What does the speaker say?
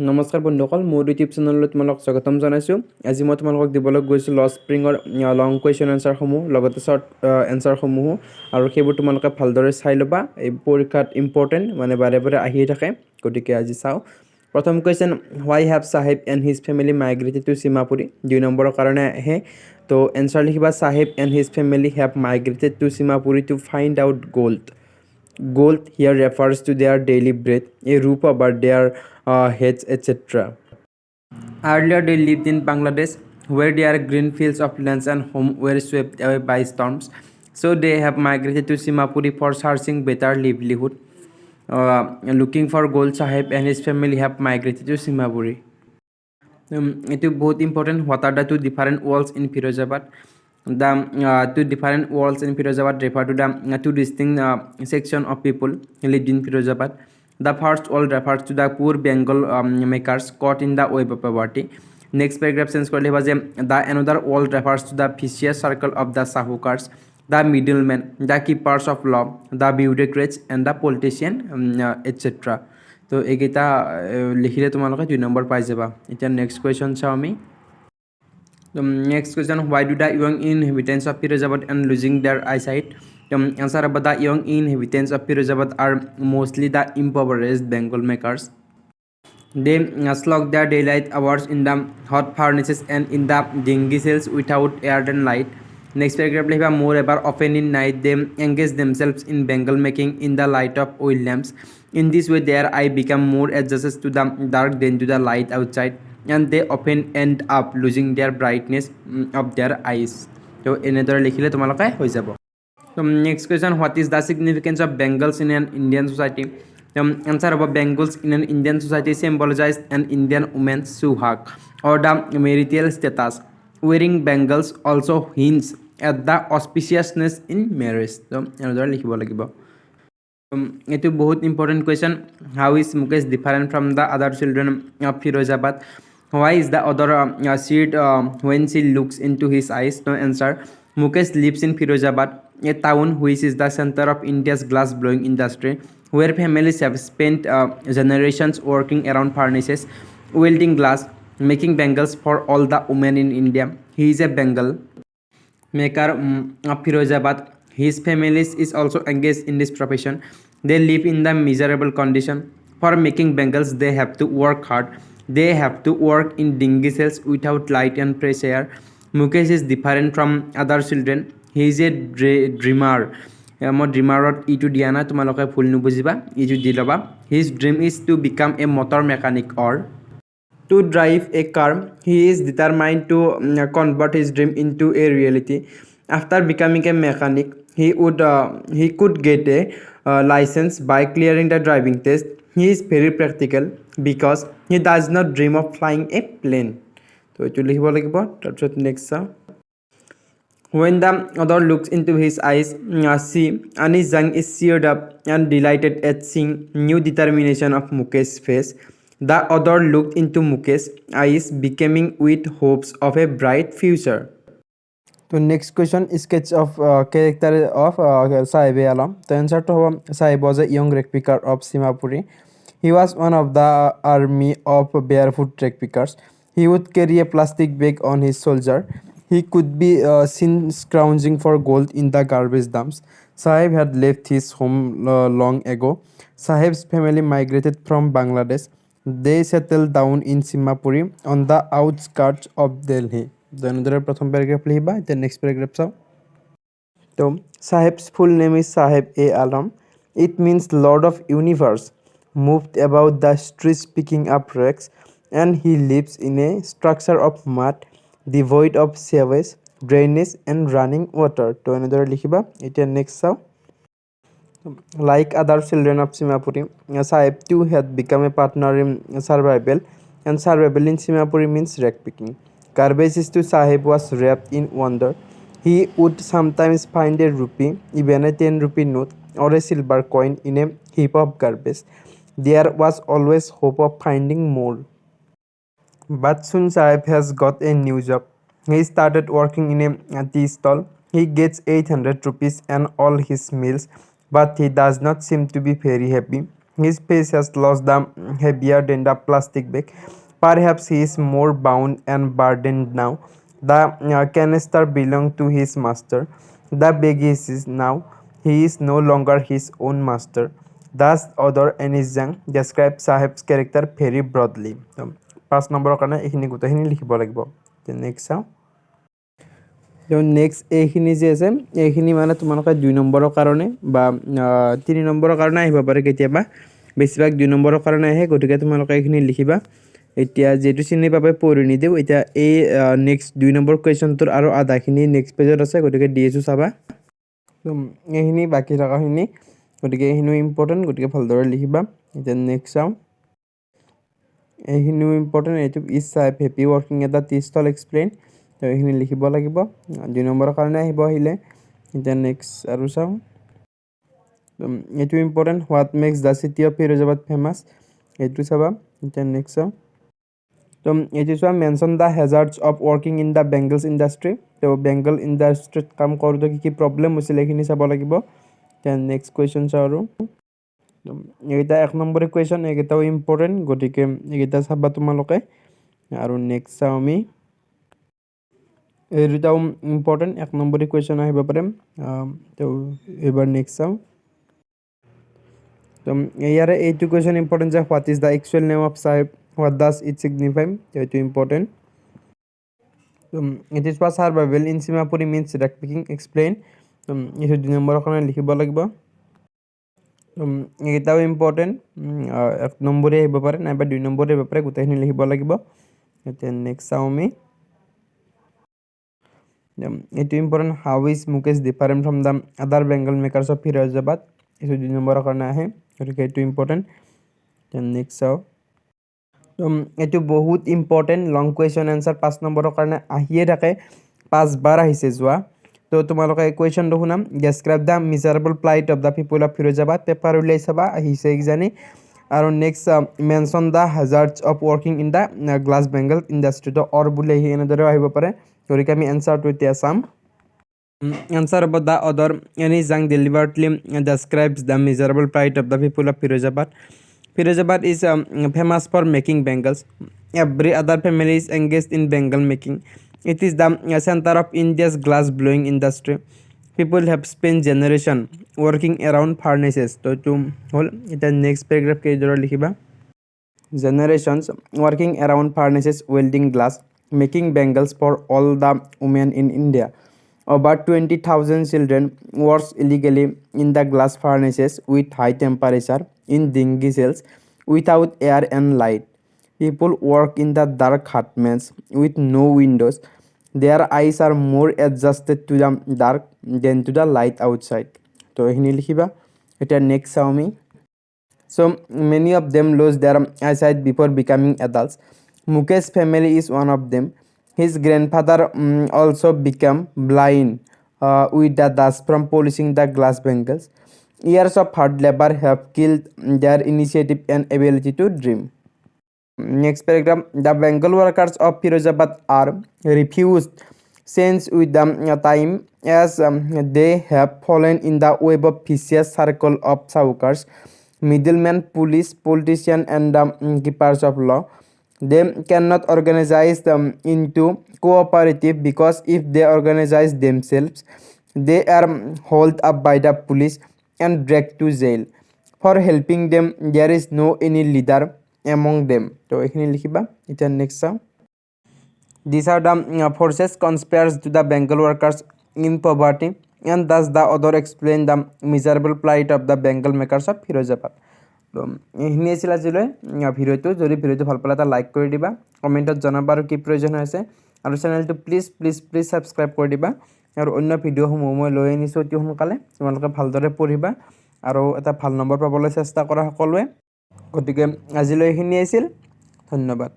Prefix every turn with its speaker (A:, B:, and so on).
A: নমস্কাৰ বন্ধুসকল, মোৰ ইউটিউব চেনেললৈ তোমালোকক স্বাগতম জনাইছোঁ। আজি মই তোমালোকক দিবলৈ গৈছোঁ লষ্ট স্প্ৰিঙৰ লং কুৱেশ্যন এনচাৰসমূহ, লগতে শ্বৰ্ট এনচাৰসমূহো, আৰু সেইবোৰ তোমালোকে ভালদৰে চাই ল'বা। এই পৰীক্ষাত ইম্পৰ্টেণ্ট, মানে বাৰে বাৰে আহিয়ে থাকে, গতিকে আজি চাওঁ। প্ৰথম question, why have Saheb and his family migrated to Seemapuri? 2 নম্বৰৰ কাৰণে আহে। তো এনচাৰ লিখিবা, Saheb and his family have migrated to Seemapuri to find out gold. Gold here refers to their daily bread, a roof over their heads, etc. Earlier, they lived in Bangladesh, where their green fields of lands and home were swept away by storms. So they have migrated to Simapuri for searching better livelihood. Looking for gold, Sahib and his family have migrated to Simapuri. It is both important. What are the two different walls in Firozabad? The two different walls in Firozabad refer to the two distinct section of people lived in Firozabad. The first wall refers to the poor Bengal makers caught in the web of poverty. Next paragraph sense korle hoba je the another wall refers to the vicious circle of the Sahukars, the middlemen, the keepers of law, the bureaucrats and the politician, etc. তো এইকেইটা লিখিলে তোমালোকে 2 number পাই যাবা। এতিয়া next question চাওঁ আমি। Next question, why do the young inhabitants of Firozabad and losing their eyesight? Answer about the young inhabitants of Firozabad are mostly the impoverished Bengal makers. They slog their daylight hours in the hot furnaces and in the dingy cells without air and light. Next paragraph, moreover, often in night they engage themselves in Bengal making in the light of oil lamps. In this way, their eye become more adjusted to the dark than to the light outside, and they often end up losing their brightness of their eyes. So এনেদৰে লিখিলে তোমালোকে হৈ যাব। So next question, what is the significance of bangles in an Indian society? Answer about bangles in an Indian society symbolize an Indian woman's suhag or the marital status. Wearing bangles also hints at the auspiciousness in marriage. So এনেদৰে লিখিব লাগিব। এইটো বহুত important question. How is Mukesh different from the আদাৰ children of Firozabad? Why is the other seed when she looks into his eyes? No answer. Mukesh lives in Firozabad, a town which is the center of India's glass blowing industry, where families have spent generations working around furnaces, welding glass, making bangles for all the women in India. He is a bangle maker of Firozabad. His family is also engaged in this profession. They live in the miserable condition. For making bangles, they have to work hard. They have to work in dingy cells without light and fresh air. Mukesh is different from other children. He is a dreamer. মই ড্ৰিমাৰত ইটো দিয়া নাই, তোমালোকে ভুল নুবুজিবা, ইটো দি ল'বা। His dream is to become a motor mechanic or to drive a car. He is determined to convert his dream into a reality. After becoming a mechanic, he could get a license by clearing the driving test. He is very practical because he does not dream of flying a plane. তো এইটো লিখিব লাগিব। তাৰপিছত next চাওঁ। When the other looks into his eyes, she, Anis Jung, is cheered up and delighted at seeing new determination of Mukesh's face. The other looked into Mukesh's eyes, becoming with hopes of a bright future. So next question, sketch of character of Sahib Alam. The answer to Sahib was a young wreck picker of Simapuri. He was one of the army of barefoot wreck pickers. He would carry a plastic bag on his shoulder. He could be seen scrounging for gold in the garbage dumps. Sahib had left his home long ago. Sahib's family migrated from Bangladesh. They settled down in Simapuri on the outskirts of Delhi. Then প্রথম paragraph লিখবা, then next paragraph চাও। তো Sahib's full name is Sahib A. Alam. It means Lord of Universe. Moved about the streets picking up wrecks, and he lives in a structure of mud, devoid of sewage, drainage and running water. To another likhiba, it next saw. Like other children of Simapuri, Sahib too had become a partner in survival, and survival in Simapuri means wreck picking. Garbage to Sahib was wrapped in wonder. He would sometimes find a rupee, even a 10 rupee note or a silver coin in a heap of garbage. There was always hope of finding more. But soon Sahib has got a new job. He started working in a tea stall. He gets 800 rupees and all his meals, but he does not seem to be very happy. His face has lost the heavier than the plastic bag. Perhaps he is more bound and burdened now. The canister belonged to his master. The bag is his now. He is no longer his own master. Thus, other Anizang describes Sahib's character very broadly. 5 নম্বৰৰ কাৰণে এইখিনি গোটেইখিনি লিখিব লাগিব। Next চাওঁ। Next এইখিনি যে আছে এইখিনি মানে তোমালোকে 2 নম্বৰৰ কাৰণে বা 3 নম্বৰৰ কাৰণে আহিব পাৰে কেতিয়াবা, বেছিভাগ 2 নম্বৰৰ কাৰণে আহে, গতিকে তোমালোকে এইখিনি লিখিবা। এতিয়া যেটো চিনি পাবে পঢ়ি নিদিওঁ। এতিয়া এই নেক্সট 2 নম্বৰ কুৱেশ্যনটোৰ আৰু আধাখিনি নেক্সট পেজত আছে, গতিকে দি আছোঁ চাবা। এইখিনি বাকী থকাখিনি, গতিকে এইখিনিও ইম্পৰ্টেণ্ট, গতিকে ভালদৰে লিখিবা। এতিয়া নেক্সট চাওঁ। এইখিনিও ইম্পৰ্টেণ্ট। এইটো is Saheb happy working at the tea stall explain, তো এইখিনি লিখিব লাগিব। 2 নম্বৰৰ কাৰণে আহিলে। এতিয়া নেক্সট আৰু চাওঁ। এইটো important. What makes the city of Firozabad famous, এইটো চাবা। এতিয়া নেক্সট চাওঁ। তো এইটো চোৱা, mention the hazards of working in the bangles industry, তো বেংগল ইণ্ডাষ্ট্ৰিত কাম কৰোঁতে কি প্ৰব্লেম হৈছিলে এইখিনি চাব লাগিব। এতিয়া নেক্সট কুৱেশ্যন চাওঁ আৰু। এইকেইটা 1 নম্বৰী কুৱেশ্যন, এইকেইটাও ইম্পৰ্টেণ্ট, গতিকে এইকেইটা চাবা তোমালোকে। আৰু নেক্সট চাওঁ আমি। এই দুটাও ইম্পৰ্টেণ্ট, 1 নম্বৰী কুৱেশ্যন আহিব পাৰে। তো এইবাৰ নেক্সট চাওঁ। তো ইয়াৰে এইটো কুৱেশ্যন ইম্পৰ্টেণ্ট যে what is the actual name of Saheb, what does it signify, এইটো important. It is for survival in Seemapuri means ragpicking explain, এইটো 2 নম্বৰৰ কাৰণে লিখিব লাগিব। এইকেইটাও ইম্পৰ্টেণ্ট, 1 নম্বৰী আহিব পাৰে নাইবা 2 নম্বৰী আহিব পাৰে, গোটেইখিনি লিখিব লাগিব। এতিয়া নেক্সট চাওঁ আমি। এইটো important. How is Mukesh different from the আদাৰ বেংগল মেকাৰ্ছ অফ ফিৰোজাবাদ, এইটো 2 নম্বৰৰ কাৰণে আহে, গতিকে এইটো ইম্পৰ্টেণ্ট। নেক্সট চাওঁ। এইটো বহুত ইম্পৰ্টেণ্ট, লং কুৱেশ্যন এনচাৰ 5 নম্বৰৰ কাৰণে আহিয়ে থাকে, 5 বাৰ আহিছে যোৱা। তো তোমালোকে এই কুৱেশ্যনটো শুনাম। Describe the miserable plight of the people of Firozabad, paper উলিয়াই চাবা আহিছে কিজানি। আৰু next mention the hazards of working in the glass bangle industry, তো অৰ বুলি আহি এনেদৰেও আহিব পাৰে, গতিকে আমি এনচাৰটো এতিয়া চাম। এনচাৰ হ'ব দ্য অদৰ এনিজাং ডেলিভাৰ্টলি describes the miserable plight of the people of Firozabad. Firozabad is famous for making bangles. Every other family is engaged in bangle making. It is the center of India's glass blowing industry. People have spent generation working around furnaces. So to whole the next paragraph ke jora likhiba. Generations working around furnaces welding glass, making bangles for all the women in India. Over 20,000 children work illegally in the glass furnaces with high temperature in dingy cells without air and light. People work in the dark hutments with no windows. Their eyes are more adjusted to the dark than to the light outside. So ehini likhiba. Eta next চাওঁ আমি। So many of them lose their eyesight before becoming adults. Mukesh's family is one of them. His grandfather also became blind with the dust from polishing the glass bangles. Years of hard labor have killed their initiative and ability to dream. Next paragraph. The Bengal workers of Firozabad are refused since with the time as they have fallen in the web of vicious circle of saukars, middlemen, police, politicians, and keepers of law. They cannot organize them into cooperative because if they organize themselves, they are hauled up by the police and dragged to jail. For helping them, there is no any leader among them. So এখানে লিখিবা। এটা next চাওঁ। These are the forces conspires to the Bengal workers in poverty, and thus the other explain the miserable plight of the Bengal makers of Firozabad. তো এইখিনি আছিল আজিলৈ ভিডিঅ'টো। যদি ভিডিঅ'টো ভাল পালে এটা লাইক কৰি দিবা, কমেণ্টত জনাবা আৰু কি প্ৰয়োজন হৈছে, আৰু চেনেলটো প্লিজ ছাবস্ক্ৰাইব কৰি দিবা। আৰু অন্য ভিডিঅ'সমূহ মই লৈ আনিছোঁ অতি সোনকালে, তোমালোকে ভালদৰে পঢ়িবা আৰু এটা ভাল নম্বৰ পাবলৈ চেষ্টা কৰা সকলোৱে। গতিকে আজিলৈ এইখিনি আছিল, ধন্যবাদ।